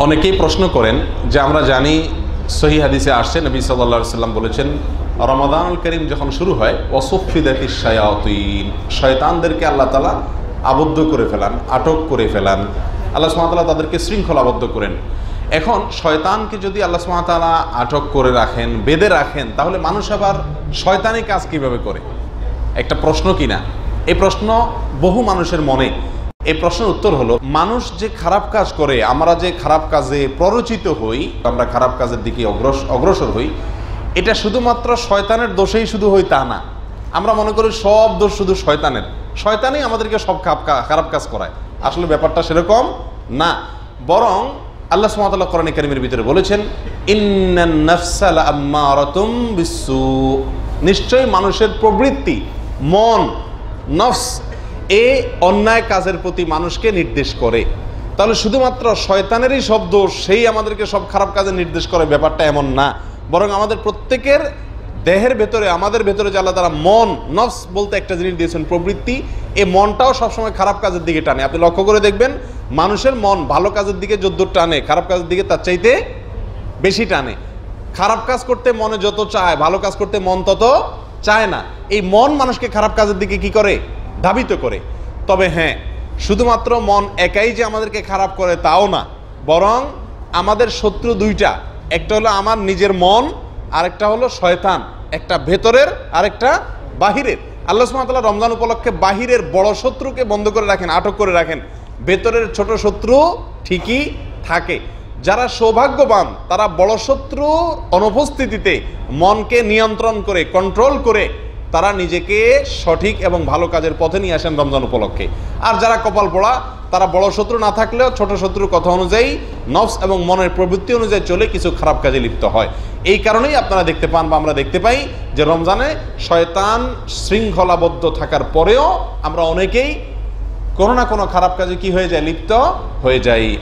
অনেকেই প্রশ্ন করেন যে আমরা জানি সহি হাদিসে আসছে নবী সাল্লাল্লাহু আলাইহি সাল্লাম বলেছেন রমাদানুল কারীম যখন শুরু হয় ওয়াসুফিদাতিশ শায়াতিন, শয়তানদেরকে আল্লাহ তাআলা আবদ্ধ করে ফেলান, আটক করে ফেলান, আল্লাহ সুবহানাহু ওয়া তাআলা তাদেরকে শৃঙ্খলাবদ্ধ করেন। এখন শয়তানকে যদি আল্লাহ সুবহানাহু ওয়া তাআলা আটক করে রাখেন, বেঁধে রাখেন, তাহলে মানুষ আবার শয়তানি কাজ কিভাবে করে? একটা প্রশ্ন কিনা? এই প্রশ্ন বহু মানুষের মনে। এই প্রশ্নের উত্তর হলো, মানুষ যে খারাপ কাজ করে, আমরা যে খারাপ কাজে প্ররোচিত হই, আমরা খারাপ কাজের দিকে অগ্রসর হই, এটা শুধুমাত্র শয়তানের দোষেই শুধু হই তা না। আমরা মনে করি সব দোষ শুধু শয়তানের, শয়তানই আমাদেরকে সব খারাপ কাজ করায়। আসলে ব্যাপারটা সেরকম না, বরং আল্লাহ সুবহানাহু ওয়া তাআলা কোরআনে কারীমের ভিতরে বলেছেন ইন্নান নাফসা লাআম্মারাতুম বিসসু, নিশ্চয়ই মানুষের প্রবৃত্তি, মন, নফস, এই অন্যায় কাজের প্রতি মানুষকে নির্দেশ করে। তাহলে শুধুমাত্র শয়তানেরই সব দোষ, সেই আমাদেরকে সব খারাপ কাজে নির্দেশ করে, ব্যাপারটা এমন না। বরং আমাদের প্রত্যেকের দেহের ভেতরে, আমাদের ভেতরে যে আল্লাহ তাআলা মন, নফস বলতে একটা জিনিস দিয়েছেন, প্রবৃত্তি, এই মনটাও সবসময় খারাপ কাজের দিকে টানে। আপনি লক্ষ্য করে দেখবেন মানুষের মন ভালো কাজের দিকে যদ্দূর টানে, খারাপ কাজের দিকে তার চাইতে বেশি টানে। খারাপ কাজ করতে মনে যত চায়, ভালো কাজ করতে মন তত চায় না। এই মন মানুষকে খারাপ কাজের দিকে কি করে? ধাবিত করে। তবে হ্যাঁ, শুধুমাত্র মন একাই যে আমাদেরকে খারাপ করে তাও না, বরং আমাদের শত্রু দুইটা, একটা হলো আমার নিজের মন, আরেকটা হলো শয়তান, একটা ভেতরের আরেকটা বাহিরের। আল্লাহ সুবহানাহু ওয়া তাআলা রমজান উপলক্ষে বাহিরের বড় শত্রুকে বন্ধ করে রাখেন, আটক করে রাখেন, ভেতরের ছোট শত্রু ঠিকই থাকে। যারা সৌভাগ্যবান তারা বড় শত্রু অনুপস্থিতিতে মনকে নিয়ন্ত্রণ করে, কন্ট্রোল করে তারা নিজেকে সঠিক এবং ভালো কাজের পথে নিয়ে আসেন রমজান উপলক্ষে। আর যারা কপাল পোড়া, তারা বড় শত্রু না থাকলেও ছোট শত্রুর কথা অনুযায়ী, নফস এবং মনের প্রবৃত্তি অনুযায়ী চলে কিছু খারাপ কাজে লিপ্ত হয়। এই কারণেই আপনারা দেখতে পান বা আমরা দেখতে পাই যে রমজানে শয়তান শৃঙ্খলাবদ্ধ থাকার পরেও আমরা অনেকেই কোনো না কোনো খারাপ কাজে কি হয়ে যায়? লিপ্ত হয়ে যাই।